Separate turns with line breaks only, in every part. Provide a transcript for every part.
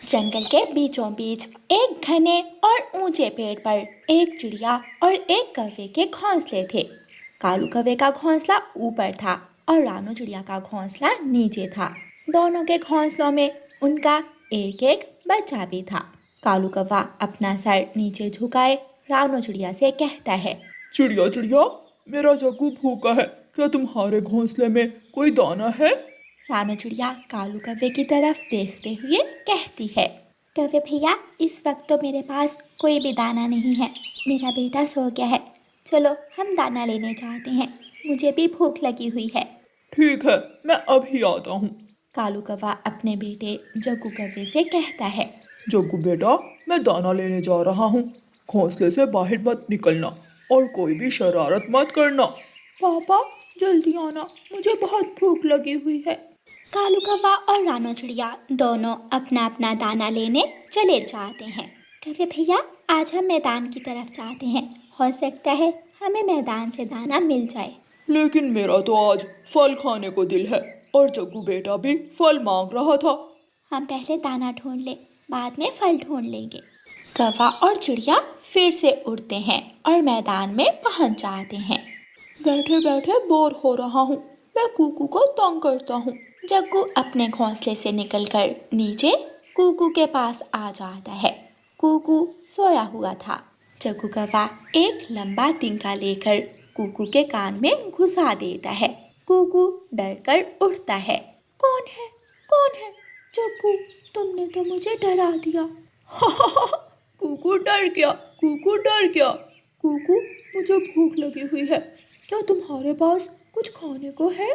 जंगल के बीचों बीच एक घने और ऊंचे पेड़ पर एक चिड़िया और एक कौवे के घोंसले थे। कालू कौवे का घोंसला ऊपर था और रानू चिड़िया का घोंसला नीचे था। दोनों के घोंसलों में उनका एक एक बच्चा भी था। कालू कौवा अपना सर नीचे झुकाए रानू चिड़िया से कहता है,
चिड़िया चिड़िया, मेरा जग्गू भूखा है, क्या तुम्हारे घोंसले में कोई दाना है?
रानू चिड़िया कालू कौवे की तरफ देखते हुए कहती है, कौवे भैया, इस वक्त तो मेरे पास कोई भी दाना नहीं है। मेरा बेटा सो गया है। चलो हम दाना लेने जाते हैं, मुझे भी भूख लगी हुई है।
ठीक है, मैं अभी आता हूँ।
कालू कौवा अपने बेटे जग्गू कौवे से कहता है,
जग्गू बेटा, मैं दाना लेने जा रहा हूँ। घोंसले से बाहर मत निकलना और कोई भी शरारत मत करना।
पापा जल्दी आना, मुझे बहुत भूख लगी हुई है। कालू कौवा और रानू चिड़िया दोनों अपना अपना दाना लेने चले जाते हैं। कौवे भैया, आज हम मैदान की तरफ जाते हैं, हो सकता है हमें मैदान से दाना मिल जाए।
लेकिन मेरा तो आज फल खाने को दिल है और जग्गू बेटा भी फल मांग रहा था।
हम पहले दाना ढूंढ ले, बाद में फल ढूंढ लेंगे। कौवा और चिड़िया फिर से उड़ते हैं और मैदान में पहुंच जाते हैं।
बैठे बैठे बोर हो रहा हूँ, मैं कूकू को तंग करता हूँ।
जग्गू अपने घोंसले से निकलकर नीचे कूकू के पास आ जाता है। कूकू सोया हुआ था। जग्गू कौवा एक लंबा तिनका लेकर कूकू के कान में घुसा देता है। कूकू डरकर उठता है। कौन है? कौन है? जग्गू, तुमने तो मुझे डरा दिया।
कूकू डर गया, कूकू डर गया। कूकू, मुझे भूख लगी हुई है, क्या तुम्हारे पास कुछ खाने को है?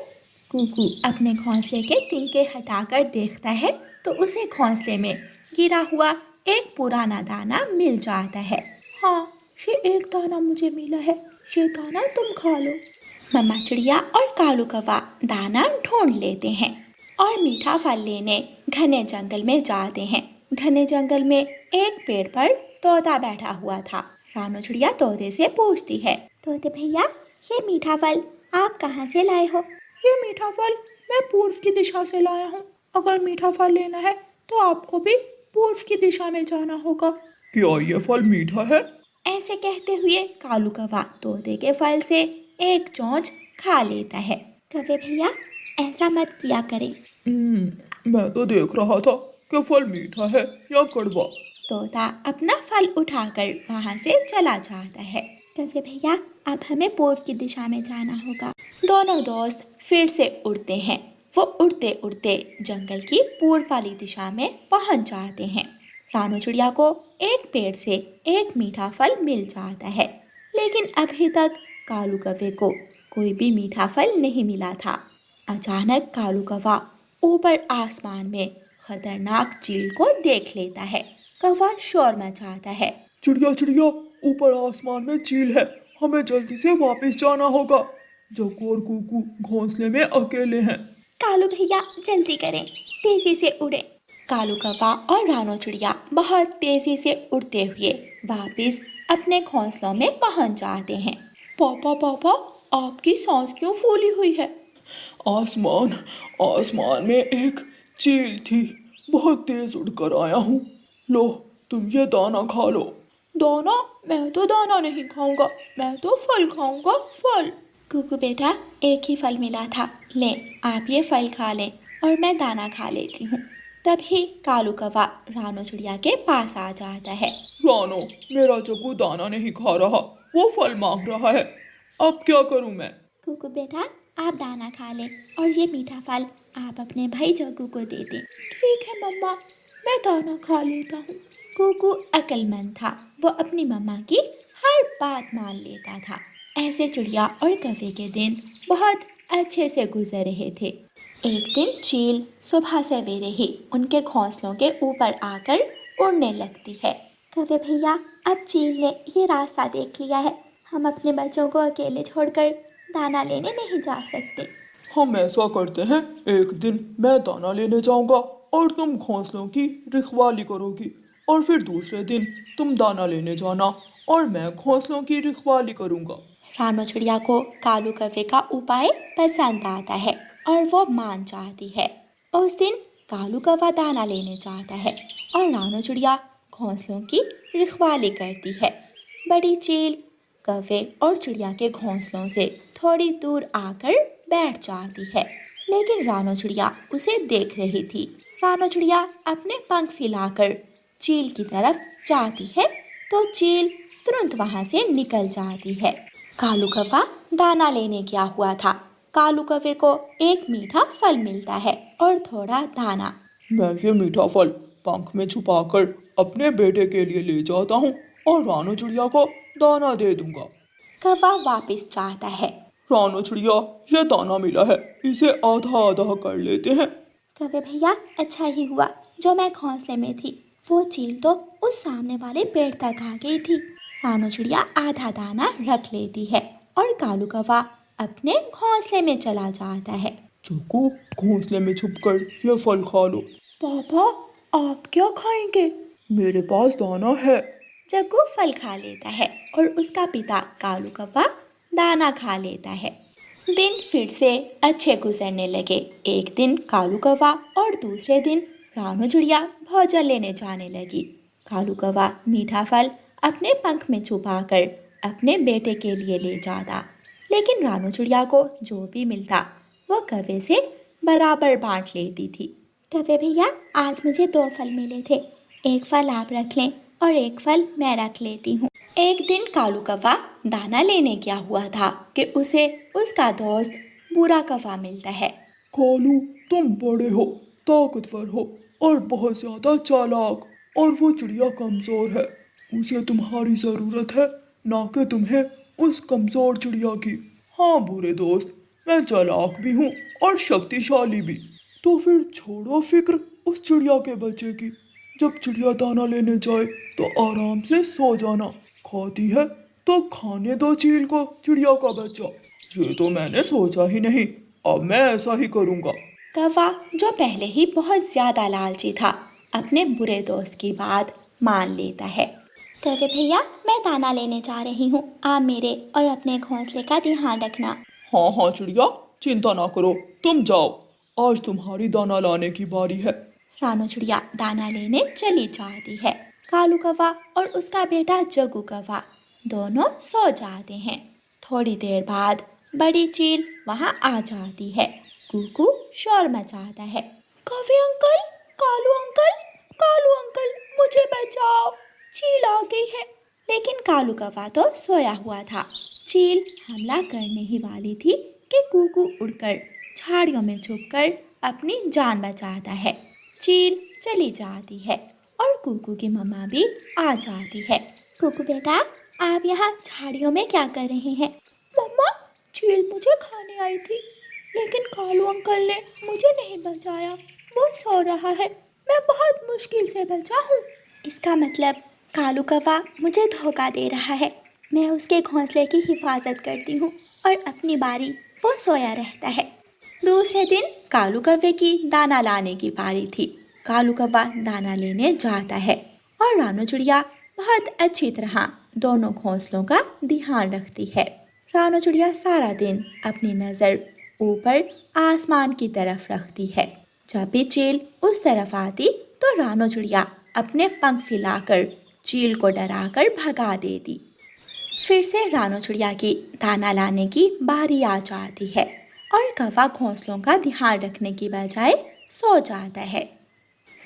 कूकू अपने घोंसले के तिनके हटाकर देखता है तो उसे घोंसले में गिरा हुआ एक पुराना दाना मिल जाता है।
हाँ, ये एक दाना मुझे मिला है, ये दाना तुम खा लो।
मम्मा चिड़िया और कालू कौवा दाना ढूंढ लेते हैं और मीठा फल लेने घने जंगल में जाते हैं। घने जंगल में एक पेड़ पर तोता बैठा हुआ था। रानू चिड़िया तोते से पूछती है, तोते भैया, ये मीठा फल आप कहाँ से लाए हो?
ये मीठा फल मैं पूर्व की दिशा से लाया हूँ। अगर मीठा फल लेना है तो आपको भी पूर्व की दिशा में जाना होगा। क्या ये फल मीठा है?
ऐसे कहते हुए कालू कौवा तोते के फल से एक चोंच खा लेता है। कौवे भैया, ऐसा मत किया करें।
मैं तो देख रहा था कि फल मीठा है या कड़वा।
तोता अपना फल उठाकर वहाँ से चला जाता है। कौवे भैया, अब हमें पूर्व की दिशा में जाना होगा। दोनों दोस्त फिर से उड़ते हैं। वो उड़ते उड़ते जंगल की पूर्व वाली दिशा में पहुँच जाते हैं। रानू चिड़िया को एक पेड़ से एक मीठा फल मिल जाता है, लेकिन अभी तक कालू कौवे को कोई भी मीठा फल नहीं मिला था। अचानक कालू कौवा ऊपर आसमान में खतरनाक चील को देख लेता है। कौवा शोर मचाता है,
चिड़िया चिड़िया, ऊपर आसमान में चील है, हमें जल्दी से वापस जाना होगा। जग्गू और कूकू घोंसले में अकेले हैं।
कालू भैया जल्दी करें, तेजी से उड़े। कालू कौवा और रानू चिड़िया बहुत तेजी से उड़ते हुए वापस अपने घोंसलों में पहुंच जाते हैं।
पापा पापा, आपकी सांस क्यों फूली हुई है? आसमान में एक चील थी, बहुत तेज उड़कर आया हूँ। लो, तुम ये दाना खा लो। दाना? मैं तो दाना नहीं खाऊंगा, मैं तो फल खाऊंगा, फल।
कुकू बेटा, एक ही फल मिला था, ले आप ये फल खा लें और मैं दाना खा लेती हूँ। तभी कालू कौवा रानू चिड़िया के पास आ जाता है।
रानो, मेरा जग्गू दाना नहीं खा रहा, वो फल मांग रहा है, अब क्या करूं मैं?
कुकू बेटा, आप दाना खा लें और ये मीठा फल आप अपने भाई जग्गू को दे दें।
ठीक है मम्मा, मैं दाना खा लेता हूँ।
कुकू अक्लमंद था, वो अपनी मम्मा की हर बात मान लेता था। ऐसे चिड़िया और कौवे के दिन बहुत अच्छे से गुजर रहे थे। एक दिन चील सुबह सवेरे ही उनके घोंसलों के ऊपर आकर उड़ने लगती है। कौवे भैया, अब चील ने ये रास्ता देख लिया है, हम अपने बच्चों को अकेले छोड़कर दाना लेने नहीं जा सकते।
हम ऐसा करते हैं, एक दिन मैं दाना लेने जाऊंगा और तुम घोंसलों की रखवाली करोगी, और फिर दूसरे दिन तुम दाना लेने जाना और मैं घोंसलों की रखवाली करूंगा।
रानू चिड़िया को कालू कौवे का उपाय पसंद आता है और वो मान जाती है। उस दिन कालू कौवा दाना लेने जाता है और रानो चिड़िया घोंसलों की रखवाली करती है। बड़ी चील कौवे और चिड़िया के घोंसलों से थोड़ी दूर आकर बैठ जाती है, लेकिन रानो चिड़िया उसे देख रही थी। रानो चिड़िया अपने पंख फैलाकर चील की तरफ जाती है तो चील तुरंत वहां से निकल जाती है। कालू कौवा दाना लेने गया हुआ था। कालू कौवे को एक मीठा फल मिलता है और थोड़ा दाना।
मैं ये मीठा फल पंख में छुपाकर अपने बेटे के लिए ले जाता हूँ और रानो चिड़िया को दाना दे दूंगा।
कौवा वापस जाता है।
रानो चिड़िया, ये दाना मिला है, इसे आधा आधा कर लेते हैं।
कौवे भैया, अच्छा ही हुआ जो मैं घोंसले में थी। वो चील तो उस सामने वाले पेड़ तक आ गई थी। रानो चिड़िया आधा दाना रख लेती है और कालू कौवा अपने घोंसले में चला जाता है।
चूकू, घोंसले में छुपकर ये फल खा लो। पापा, आप क्या खाएंगे? मेरे पास दाना है।
जग्गू फल खा लेता है और उसका पिता कालू कौवा दाना खा लेता है। दिन फिर से अच्छे गुजरने लगे। एक दिन कालू कौवा और दूसरे दिन रानो चिड़िया भोजन लेने जाने लगी। कालू कौवा मीठा फल अपने पंख में छुपाकर अपने बेटे के लिए ले जाता, लेकिन रानो चिड़िया को जो भी मिलता वो कौवे से बराबर बांट लेती थी। कौवे भैया, आज मुझे 2 फल मिले थे, एक फल आप रख लें और एक फल मैं रख लेती हूँ। एक दिन कालू कौवा दाना लेने गया हुआ था कि उसे उसका दोस्त बूढ़ा कौवा मिलता है।
कालू, तुम बड़े हो, ताकतवर हो और बहुत ज्यादा चालाक, और वो चिड़िया कमजोर है। उसे तुम्हारी जरूरत है, ना कि तुम्हें उस कमजोर चिड़िया की। हाँ बुरे दोस्त, मैं चालाक भी हूँ और शक्तिशाली भी। तो फिर छोड़ो फिक्र उस चिड़िया के बच्चे की। जब चिड़िया दाना लेने जाए तो आराम से सो जाना। खाती है तो खाने दो चील को चिड़िया का बच्चा। ये तो मैंने सोचा ही नहीं, अब मैं ऐसा ही करूँगा।
कौवा, जो पहले ही बहुत ज्यादा लालची था, अपने बुरे दोस्त की बात मान लेता है। कौवे भैया, मैं दाना लेने जा रही हूँ, आप मेरे और अपने घोंसले का ध्यान रखना।
हाँ हाँ चिड़िया, चिंता ना करो, तुम जाओ, आज तुम्हारी दाना लाने की बारी है।
रानो चिड़िया दाना लेने चली जाती है। कालू कौवा और उसका बेटा जग्गू कौवा दोनों सो जाते हैं। थोड़ी देर बाद बड़ी चील वहां आ जाती है। कुकू शोर मचाता है। कौवे uncle, Kalu uncle, Kalu uncle, मुझे बचाओ, चील आ गई है। लेकिन कालू कौवा तो सोया हुआ था। चील हमला करने ही वाली थी कि कुकू उड़कर झाड़ियों में छुपकर अपनी जान बचाता है। चील चली जाती है और कुकू की मम्मा भी आ जाती है। कुकू बेटा, आप यहाँ झाड़ियों में क्या कर रहे हैं? मम्मा, चील मुझे खाने आई थी, लेकिन कालू अंकल ने मुझे नहीं बचाया, वो सो रहा है, मैं बहुत मुश्किल से बचा हूँ। इसका मतलब कालू कौवा मुझे धोखा दे रहा है। मैं उसके घोंसले की हिफाजत करती हूँ और अपनी बारी वो सोया रहता है। दूसरे दिन कालू कौवे की दाना लाने की बारी थी। कालू कौवा दाना लेने जाता है और रानो चिड़िया बहुत अच्छी तरह दोनों घोंसलों का ध्यान रखती है। रानो चिड़िया सारा दिन अपनी नज़र ऊपर आसमान की तरफ रखती है। जब भी चील उस तरफ आती तो रानो चिड़िया अपने पंख फैलाकर चील को डराकर भगा देती। फिर से रानो चिड़िया की दाना लाने की बारी आ जाती है और कौवा घोंसलों का ध्यान रखने की बजाय सो जाता है।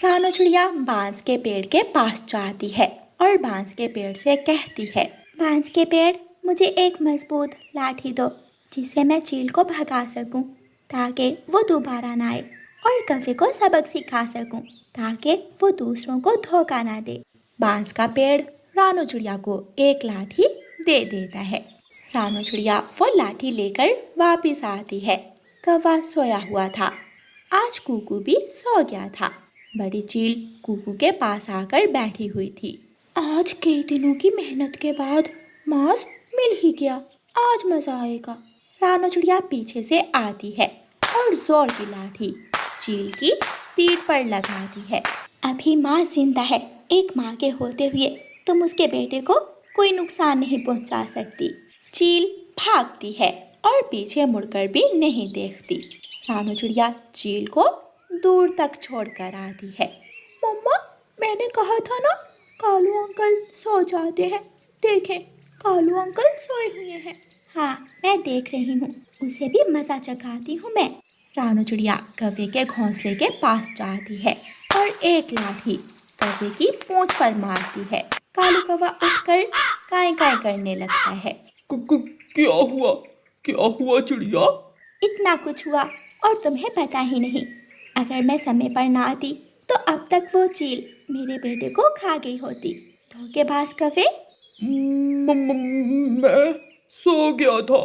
रानो चिड़िया बांस के पेड़ के पास जाती है और बांस के पेड़ से कहती है, बांस के पेड़, मुझे एक मजबूत लाठी दो जिससे मैं चील को भगा सकूं, ताकि वो दोबारा ना आए, और कौवे को सबक सिखा सकूं ताकि वो दूसरों को धोखा ना दे। बांस का पेड़ रानो चिड़िया को एक लाठी दे देता है। रानो चिड़िया वो लाठी लेकर वापस आती है। कौवा सोया हुआ था। आज कुकू भी सो गया था। बड़ी चील कुकू के पास आकर बैठी हुई थी। आज कई दिनों की मेहनत के बाद मांस मिल ही गया, आज मजा आएगा। रानो चिड़िया पीछे से आती है और जोर की लाठी चील की पीठ पर लगाती है। अभी माँ जिंदा है, एक माँ के होते हुए तुम उसके बेटे को कोई नुकसान नहीं पहुंचा सकती। चील भागती है और पीछे मुड़कर भी नहीं देखती। रानो चिड़िया चील को दूर तक छोड़कर आती है। मम्मा, मैंने कहा था ना, कालू अंकल सो जाते हैं। देखें, कालू अंकल सोए हुए हैं। हाँ, मैं देख रही हूँ, उसे भी मज़ा चखाती हूँ मैं। रानू चिड़िया कौवे के घोंसले के पास जाती है और एक लाठी कौवे की पूंछ पर मारती है। कालू कौवा उठकर काई काई करने लगता है।
क्या हुआ? क्या हुआ चिड़िया?
इतना कुछ हुआ और तुम्हें पता ही नहीं। अगर मैं समय पर ना आती तो अब तक वो चील मेरे बेटे को खा गई होती। धोखेबाज कौवे।
मैं सो गया था।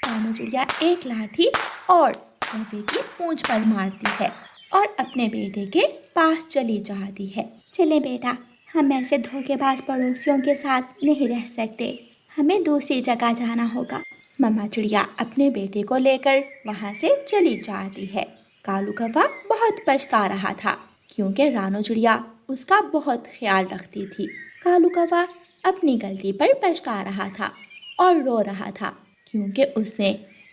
रानू चिड़िया एक लाठी और कौवे की पूंछ पर मारती है और अपने बेटे के पास चली जाती है। चले बेटा, हम ऐसे धोखेबाज पड़ोसियों के साथ नहीं रह सकते, हमें दूसरी जगह जाना होगा। मम्मा चिड़िया अपने बेटे को लेकर वहाँ से चली जाती है। कालू कौवा बहुत पछता रहा था क्योंकि रानू चिड़िया उसका बहुत ख्याल रखती थी। कालू कौवा अपनी गलती पर पछता रहा था और रो रहा था क्योंकि उसने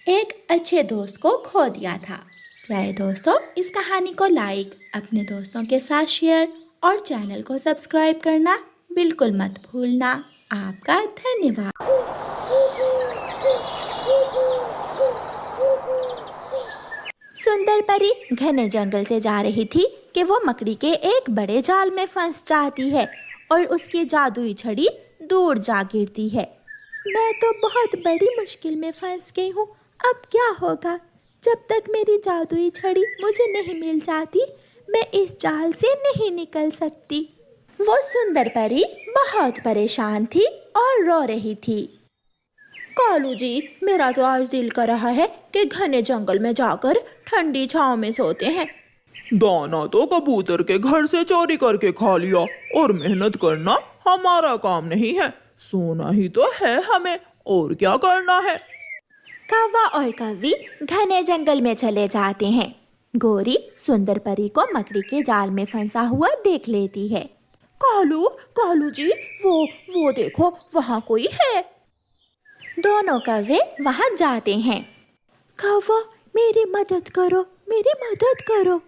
एक अच्छे दोस्त को खो दिया था। प्यारे दोस्तों, इस कहानी को लाइक, अपने दोस्तों के साथ शेयर और चैनल को सब्सक्राइब करना बिल्कुल मत भूलना। आपका धन्यवाद। सुंदर परी घने जंगल से जा रही थी कि वो मकड़ी के एक बड़े जाल में फंस जाती है और उसकी जादुई छड़ी दूर जा गिरती है। मैं तो बहुत बड़ी मुश्किल में फंस गई हूँ, अब क्या होगा? जब तक मेरी जादुई छड़ी मुझे नहीं मिल जाती, मैं इस जाल से नहीं निकल सकती। वो सुंदर परी बहुत परेशान थी और रो रही थी। कालू जी, मेरा तो आज दिल कर रहा है कि घने जंगल में जाकर ठंडी छांव में सोते हैं।
दाना तो कबूतर के घर से चोरी करके खा लिया और मेहनत करना हमारा काम नहीं है, सोना ही तो है हमें, और क्या करना है।
कौवा और कौवी घने जंगल में चले जाते हैं। गोरी सुंदर परी को मकड़ी के जाल में फंसा हुआ देख लेती है। कालू, कालू जी, वो देखो, वहाँ कोई है। दोनों कौवे वहाँ जाते हैं। कौवा, मेरी मदद करो, मेरी मदद करो।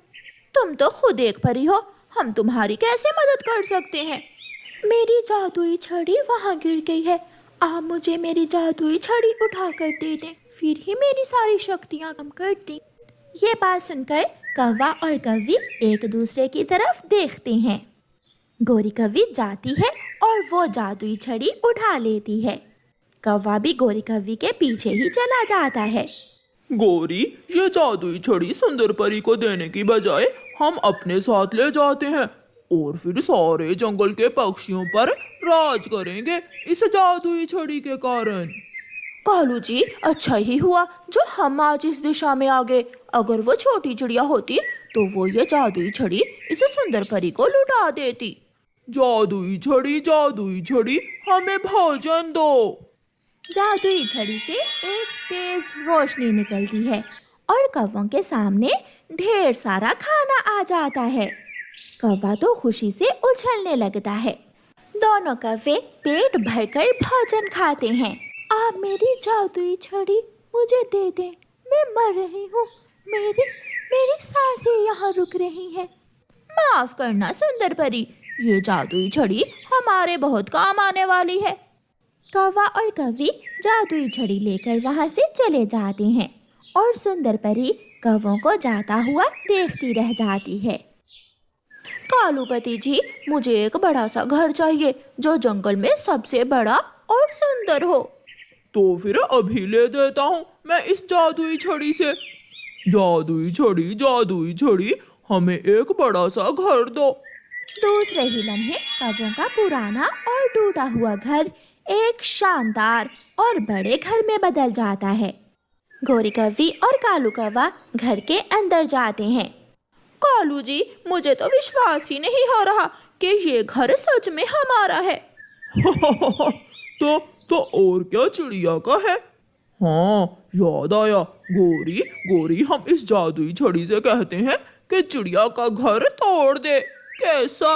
तुम तो खुद एक परी हो, हम तुम्हारी कैसे मदद कर सकते हैं? मेरी जादुई छड़ी वहाँ गिर गई है, आप मुझे मेरी जादुई छड़ी उठा कर दे दें, फिर ही मेरी सारी शक्तियाँ कम करती। ये बात सुनकर कौवा और कौवी एक दूसरे की तरफ देखते हैं। गोरी कौवी जाती है और वो जादुई छड़ी उठा लेती है। कौवा भी गोरी कौवी के पीछे ही चला जाता है।
गोरी, ये जादुई छड़ी सुंदर परी को देने की बजाय हम अपने साथ ले जाते हैं और फिर सारे जंगल के पक्षियों पर राज करेंगे इस जादुई छड़ी के कारण।
कालू जी, अच्छा ही हुआ जो हम आज इस दिशा में आ गए। अगर वो छोटी चिड़िया होती तो वो ये जादुई छड़ी इस सुंदर परी को लुटा देती।
जादुई छड़ी, हमें भोजन दो।
जादुई छड़ी से एक तेज रोशनी निकलती है और कौवों के सामने ढेर सारा खाना आ जाता है। कौवा तो खुशी से उछलने लगता है। दोनों कौवे पेट भरकर भोजन खाते हैं। आप मेरी जादुई छड़ी मुझे दे दें, मैं मर रही हूँ, मेरी सांसें यहाँ रुक रही हैं। माफ करना सुंदर परी, ये जादुई छड़ी हमारे बहुत काम आने वाली है। कौवा और कौवी जादुई छड़ी लेकर वहाँ से चले जाते हैं और सुंदर परी कौवों को जाता हुआ देखती रह जाती है। कालूपति जी, मुझे एक बड़ा सा घर चाहिए जो जंगल में सबसे बड़ा और सुंदर हो।
तो फिर अभी ले देता हूँ मैं इस जादुई छड़ी से। जादुई छड़ी, हमें एक बड़ा सा घर दो।
दूसरे ही लम्हे कौवों का पुराना और टूटा हुआ घर एक शानदार और बड़े घर में बदल जाता है। गोरी कौवी और कालू कौवा घर के अंदर जाते हैं। कालू जी, मुझे तो विश्वास ही नहीं हो रहा कि ये घर सच में हमारा है।
तो और क्या चिड़िया का है? हाँ, याद आया। गोरी, हम इस जादुई छड़ी से कहते हैं कि चिड़िया का घर तोड़ दे, कैसा?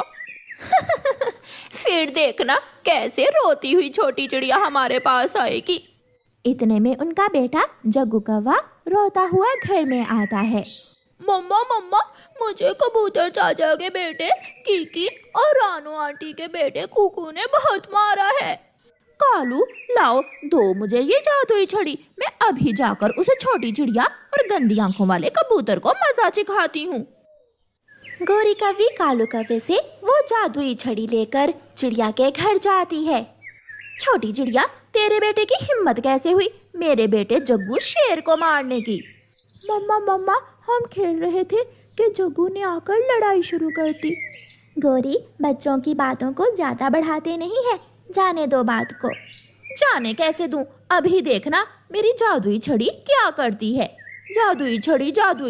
फिर देखना कैसे रोती हुई छोटी चिड़िया हमारे पास आएगी। इतने में उनका बेटा जग्गू कौवा रोता हुआ घर में आता है। मम्मा मम्मा, मुझे कबूतर चाचा के बेटे कीकी और रानू आंटी के बेटे कुकू ने बहुत मारा है। कालू, लाओ दो मुझे ये जादुई छड़ी, मैं अभी जाकर उसे छोटी चिड़िया और गंदी आंखों वाले कबूतर को मजा सिखाती हूँ। गोरी कौवी कालू कौवे से वो जादुई छड़ी लेकर चिड़िया के घर जाती है। छोटी चिड़िया, तेरे बेटे की हिम्मत कैसे हुई मेरे बेटे जग्गू शेर को मारने की? मम्मा मम्मा, हम खेल रहे थे कि जग्गू ने आकर लड़ाई शुरू कर दी। गोरी, बच्चों की बातों को ज्यादा बढ़ाते नहीं है, जाने दो बात को। जाने कैसे दूं? अभी देखना मेरी जादुई छड़ी क्या करती है। जादुई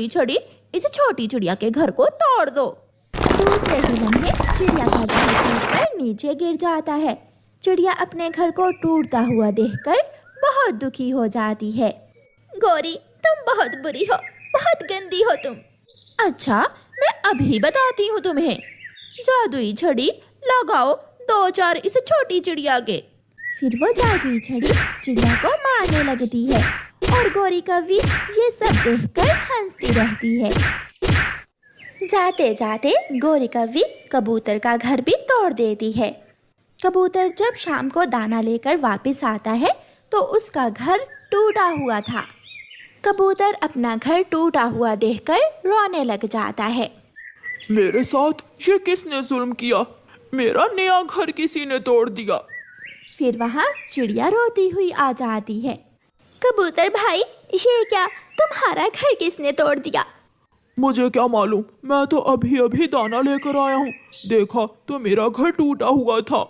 छड़ी, इस छोटी चिड़िया के घर को तोड़ दो। दूसरे ही लम्हे चिड़िया का घर टूटकर नीचे गिर जाता है। चिड़िया अपने घर को टूटता हुआ देखकर बहुत दुखी हो जाती है। गोरी, तुम बहुत बुरी हो, बहुत गंदी हो तुम। अच्छा, मैं अभी बताती हूँ तुम्हें। जादुई छड़ी लगाओ 2-4 इस छोटी चिड़िया के। फिर वो जादुई छड़ी चिड़िया को मारने लगती है और गोरी कौवी ये सब देखकर हंसती रहती है। जाते जाते गोरी कौवी कबूतर का घर भी तोड़ देती है। कबूतर जब शाम को दाना लेकर वापस आता है तो उसका घर टूटा हुआ था। कबूतर अपना घर टूटा हुआ देखकर रोने लग जाता है।
मेरे साथ ये किसने जुल्म किया? मेरा नया घर किसी ने तोड़ दिया।
फिर वहाँ चिड़िया रोती हुई आ जाती है। कबूतर भाई, ये क्या, तुम्हारा घर किसने तोड़ दिया?
मुझे क्या मालूम, मैं तो अभी अभी दाना लेकर आया हूँ, देखा तो मेरा घर टूटा हुआ था।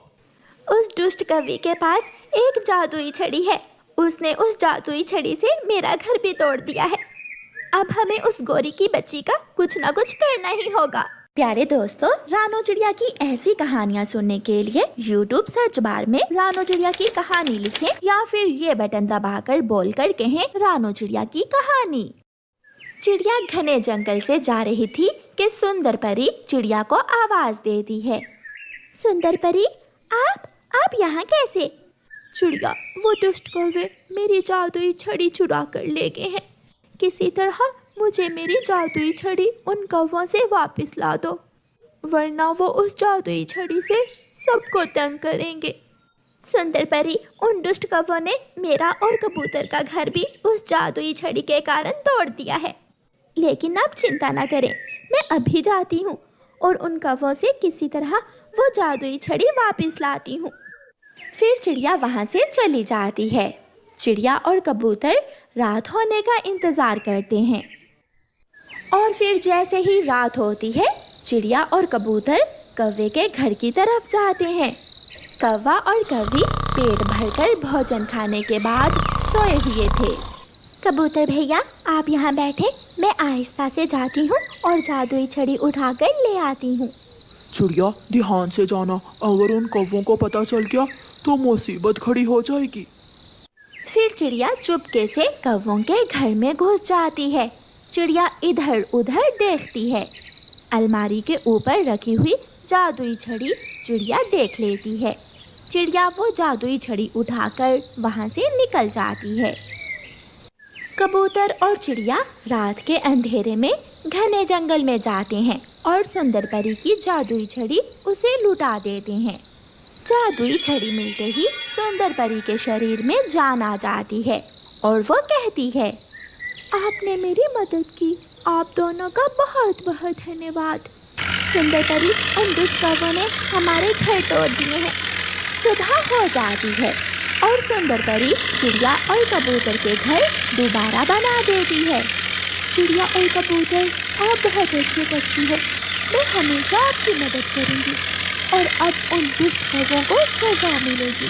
उस दुष्ट कवि के पास एक जादुई छड़ी है, उसने उस जादुई छड़ी से मेरा घर भी तोड़ दिया है। अब हमें उस गोरी की बच्ची का कुछ ना कुछ करना ही होगा। प्यारे दोस्तों, रानो चिड़िया की ऐसी कहानियाँ सुनने के लिए YouTube सर्च बार में रानो चिड़िया की कहानी लिखें या फिर ये बटन दबाकर बोलकर कहें रानो चिड़िया की कहानी। चिड़िया घने जंगल से जा रही थी कि सुंदर परी चिड़िया को आवाज देती है। सुंदर परी, आप यहाँ कैसे? चिड़िया, वो दुष्ट कौवे मेरी जादुई छड़ी चुरा कर ले गए हैं। किसी तरह मुझे मेरी जादुई छड़ी उन कौवों से वापस ला दो, वरना वो उस जादुई छड़ी से सबको तंग करेंगे। सुंदर परी, उन दुष्ट कौवों ने मेरा और कबूतर का घर भी उस जादुई छड़ी के कारण तोड़ दिया है। लेकिन आप चिंता ना करें, मैं अभी जाती हूँ और उन कौवों से किसी तरह वो जादुई छड़ी वापस लाती हूँ। फिर चिड़िया वहाँ से चली जाती है। चिड़िया और कबूतर रात होने का इंतज़ार करते हैं और फिर जैसे ही रात होती है चिड़िया और कबूतर कौवे के घर की तरफ जाते हैं। कौवा और कौवी पेट भरकर भोजन खाने के बाद सोए हुए थे। कबूतर भैया, आप यहाँ बैठे, मैं आहिस्ता से जाती हूँ और जादुई छड़ी उठाकर ले आती हूँ।
चिड़िया, ध्यान से जाना, अगर उन कौवों को पता चल गया तो मुसीबत खड़ी हो जाएगी।
फिर चिड़िया चुपके से कौवों के घर में घुस जाती है। चिड़िया इधर उधर देखती है। अलमारी के ऊपर रखी हुई जादुई छड़ी चिड़िया देख लेती है। चिड़िया वो जादुई छड़ी उठाकर वहाँ से निकल जाती है। कबूतर और चिड़िया रात के अंधेरे में घने जंगल में जाते हैं और सुंदर परी की जादुई छड़ी उसे लुटा देते हैं। जादुई छड़ी मिलते ही सुंदर परी के शरीर में जान आ जाती है और वो कहती है, आपने मेरी मदद की, आप दोनों का बहुत बहुत धन्यवाद। सुंदर परी, उन दुष्ट कौवों ने हमारे घर तोड़ दिए हैं। सुबह हो जाती है और सुंदर परी चिड़िया और कबूतर के घर दोबारा बना देती है। चिड़िया और कबूतर, आप बहुत अच्छे पक्षी हो, मैं हमेशा आपकी मदद करूँगी और अब उन दुष्ट कौवों को सजा मिलेगी।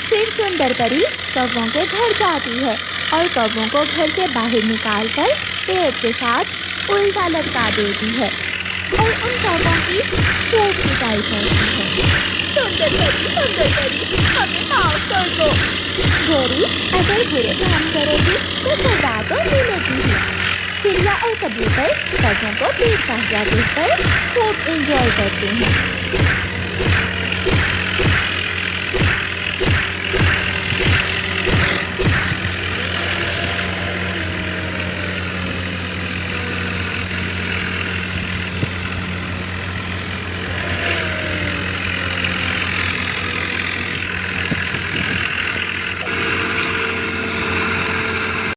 फिर सुंदर परी कौवों के घर जाती है और कौवों को घर से बाहर निकालकर पेड़ के साथ उल्टा लटका देती है और उन कौवों की खूब पिटाई करती है। सुंदर परी, हमें माफ कर दो। गोरी, अगर बुरे काम करोगी तो सजा तो मिलेगी ही। चिड़िया और कबूतर कौवों को पेट काट देकर खूब एंजॉय करते हैं।